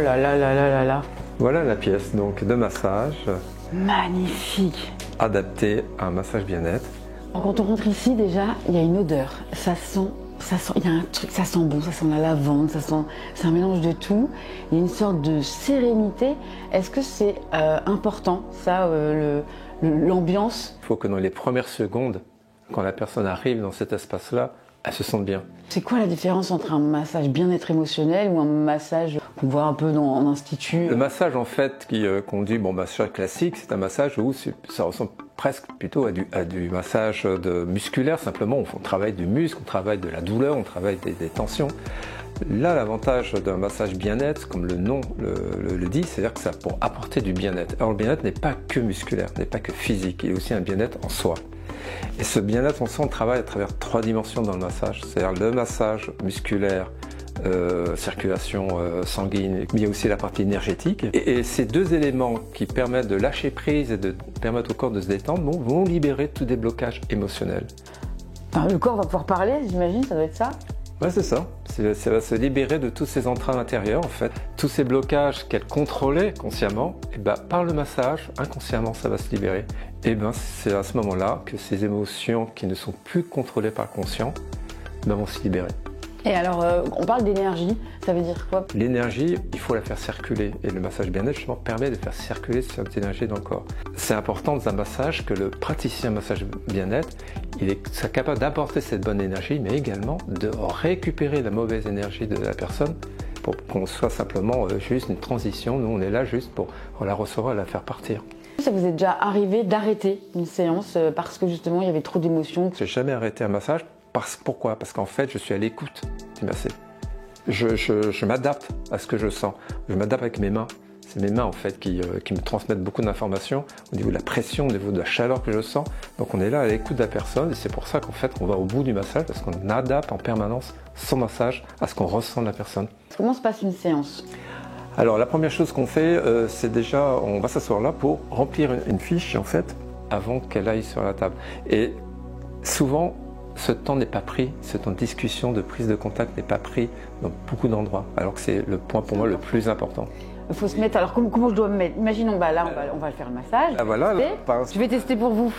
là là là là là là. Voilà la pièce donc de massage Magnifique. adaptée à un massage bien-être. Quand on rentre ici, déjà, il y a une odeur. Ça sent, il y a un truc, ça sent bon, ça sent la lavande, c'est un mélange de tout. Il y a une sorte de sérénité. Est-ce que c'est important, ça, l'ambiance? Il faut que dans les premières secondes, quand la personne arrive dans cet espace-là, elle se sente bien. C'est quoi la différence entre un massage bien-être émotionnel ou un massage qu'on voit un peu en institut? Le massage, en fait, qu'on dit massage classique, c'est un massage où ça ressemble presque plutôt à du massage musculaire. Simplement, on travaille du muscle, on travaille de la douleur, on travaille des tensions. Là, l'avantage d'un massage bien-être, comme le nom le dit, c'est-à-dire que c'est pour apporter du bien-être. Alors, le bien-être n'est pas que musculaire, n'est pas que physique, il est aussi un bien-être en soi. Et ce bien-être, on travaille à travers 3 dimensions dans le massage. C'est-à-dire le massage musculaire, circulation sanguine, mais il y a aussi la partie énergétique. Et ces 2 éléments qui permettent de lâcher prise et de permettre au corps de se détendre vont libérer tout déblocage émotionnel. Le corps va pouvoir parler, j'imagine, ça doit être ça? Ouais, c'est ça. Ça va se libérer de tous ces entraves intérieures, en fait. Tous ces blocages qu'elle contrôlait consciemment, et par le massage, inconsciemment, ça va se libérer. Et c'est à ce moment-là que ces émotions qui ne sont plus contrôlées par le conscient vont se libérer. Et alors, on parle d'énergie, ça veut dire quoi? L'énergie, il faut la faire circuler. Et le massage bien-être, justement, permet de faire circuler cette énergie dans le corps. C'est important dans un massage que le praticien massage bien-être, il est capable d'apporter cette bonne énergie, mais également de récupérer la mauvaise énergie de la personne pour qu'on soit simplement juste une transition. Nous, on est là juste pour la recevoir et la faire partir. Ça vous est déjà arrivé d'arrêter une séance parce que justement, il y avait trop d'émotions? J'ai jamais arrêté un massage. Pourquoi? Parce qu'en fait, je suis à l'écoute du massé. Je m'adapte à ce que je sens. Je m'adapte avec mes mains. C'est mes mains en fait qui me transmettent beaucoup d'informations au niveau de la pression, au niveau de la chaleur que je sens. Donc on est là à l'écoute de la personne et c'est pour ça qu'en fait on va au bout du massage parce qu'on adapte en permanence son massage à ce qu'on ressent de la personne. Comment se passe une séance? Alors la première chose qu'on fait, c'est déjà, on va s'asseoir là pour remplir une fiche en fait avant qu'elle aille sur la table. Et souvent, ce temps n'est pas pris, ce temps de discussion, de prise de contact n'est pas pris dans beaucoup d'endroits, alors que c'est le point pour moi le plus important. Il faut se mettre, alors comment je dois me mettre? Imaginons, là on va faire le massage. Ah voilà, je vais tester pour vous.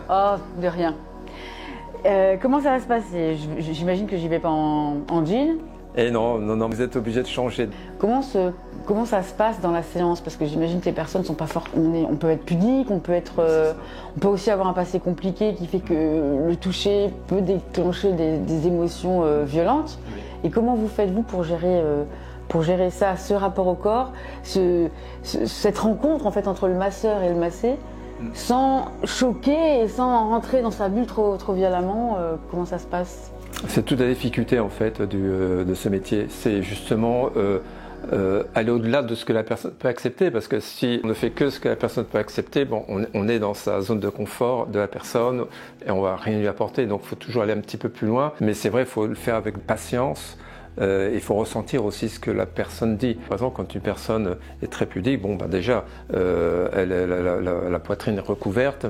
Oh, de rien. Comment ça va se passer? J'imagine que j'y vais pas en jean. Et non, vous êtes obligé de changer. Comment ça se passe dans la séance? Parce que j'imagine que les personnes sont pas fortes. On peut être pudique, on peut aussi avoir un passé compliqué qui fait que le toucher peut déclencher des émotions violentes. Oui. Et comment vous faites-vous pour gérer ça, ce rapport au corps, cette rencontre en fait entre le masseur et le massé, sans choquer et sans rentrer dans sa bulle trop violemment? Comment ça se passe? C'est toute la difficulté en fait de ce métier. C'est justement aller au-delà de ce que la personne peut accepter, parce que si on ne fait que ce que la personne peut accepter, on est dans sa zone de confort de la personne et on va rien lui apporter. Donc il faut toujours aller un petit peu plus loin. Mais c'est vrai, il faut le faire avec patience. Il faut ressentir aussi ce que la personne dit. Par exemple, quand une personne est très pudique, déjà, elle a la poitrine recouverte.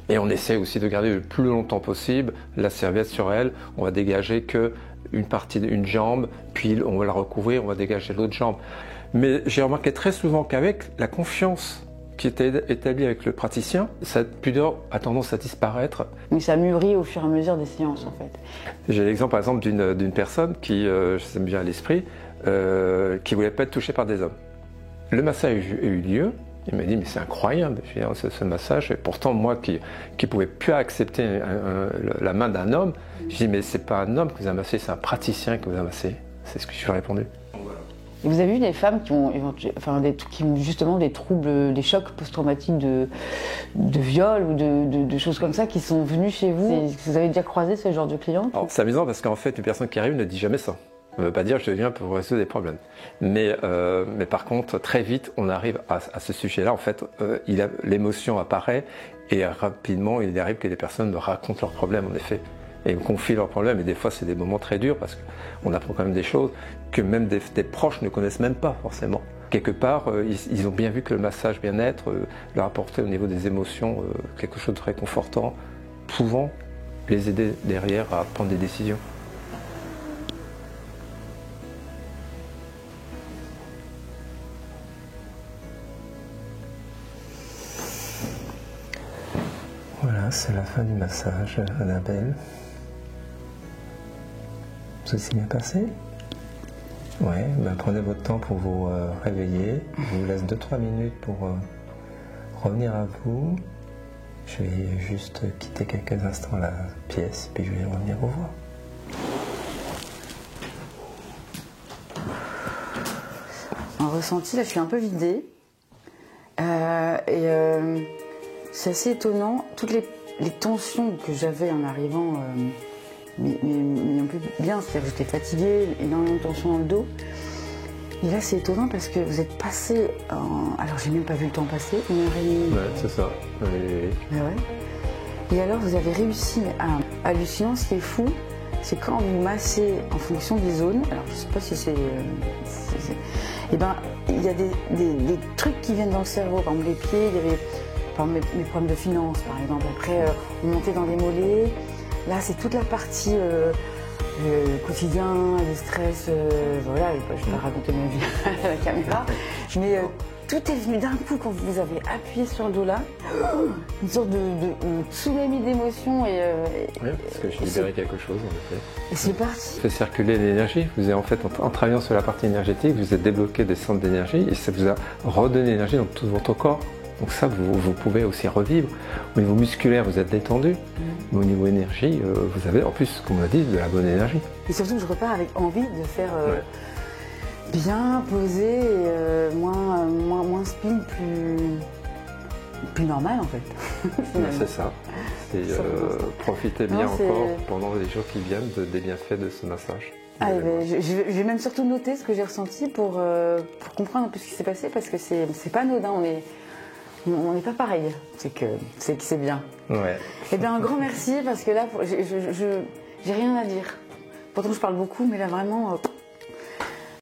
Et on essaie aussi de garder le plus longtemps possible la serviette sur elle. On va dégager qu'une partie d'une jambe, puis on va la recouvrir, on va dégager l'autre jambe. Mais j'ai remarqué très souvent qu'avec la confiance qui était établie avec le praticien, cette pudeur a tendance à disparaître. Mais ça mûrit au fur et à mesure des séances en fait. J'ai l'exemple par exemple d'une personne qui, ça me vient à l'esprit, qui ne voulait pas être touchée par des hommes. Le massage a eu lieu. Il m'a dit, mais c'est incroyable, ce massage. Et pourtant, moi qui ne pouvais plus accepter la main d'un homme, je dis, mais c'est pas un homme que vous a massé, c'est un praticien qui vous a massé. C'est ce que je lui ai répondu. Et vous avez vu des femmes qui ont justement des troubles, des chocs post-traumatiques de viol ou de choses comme ça qui sont venues chez vous? Vous avez déjà croisé ce genre de clients? C'est amusant parce qu'en fait, une personne qui arrive ne dit jamais ça. Ça ne veut pas dire que je viens pour résoudre des problèmes. Mais par contre, très vite, on arrive à ce sujet-là. En fait, l'émotion apparaît et rapidement, il arrive que les personnes me racontent leurs problèmes, en effet. Et me confient leurs problèmes. Et des fois, c'est des moments très durs parce qu'on apprend quand même des choses que même des proches ne connaissent même pas forcément. Quelque part, ils ont bien vu que le massage bien-être leur apportait au niveau des émotions quelque chose de très réconfortant, pouvant les aider derrière à prendre des décisions. Voilà, c'est la fin du massage, Annabelle. Ça s'est bien passé? Ouais, ben prenez votre temps pour vous réveiller. Je vous laisse 2-3 minutes pour revenir à vous. Je vais juste quitter quelques instants la pièce, puis je vais revenir vous voir. Un ressenti, là je suis un peu vidée. C'est assez étonnant. Toutes les tensions que j'avais en arrivant, mais un peu bien, c'est-à-dire que j'étais fatiguée, énormément de tension dans le dos. Et là c'est étonnant parce que vous êtes passé en... Alors j'ai même pas vu le temps passer, 1h30. Ouais, c'est ça. Oui. Ouais. Et alors vous avez réussi à... Hallucinant, ce qui est fou, c'est quand vous massez en fonction des zones. Alors je sais pas si c'est... Eh ben, il y a des trucs qui viennent dans le cerveau. Par exemple, les pieds, il y avait par exemple, mes problèmes de finances, par exemple. Après, on montait dans les mollets. Là, c'est toute la partie quotidien, les stress. Voilà, je vais pas raconter ma vie à la caméra. Mais tout est venu d'un coup quand vous avez appuyé sur le dos là. Une sorte de tsunami d'émotions. Oui, parce que j'ai libéré quelque chose, en effet. Et c'est parti. Fait circuler l'énergie. Vous avez en fait, en travaillant sur la partie énergétique, vous avez débloqué des centres d'énergie et ça vous a redonné l'énergie dans tout votre corps. Donc ça, vous pouvez aussi revivre. Au niveau musculaire, vous êtes détendu. Mais au niveau énergie, vous avez en plus, comme on l'a dit, de la bonne énergie. Et surtout, je repars avec envie de faire bien, posé, et moins spin, plus normal en fait. C'est ça. Et profitez bien encore pendant les jours qui viennent des bienfaits de ce massage. Ah, je vais même surtout noter ce que j'ai ressenti pour comprendre un peu ce qui s'est passé parce que c'est pas anodin, on n'est pas pareil, c'est que c'est bien. Ouais. Et bien un grand merci parce que là j'ai rien à dire. Pourtant je parle beaucoup mais là vraiment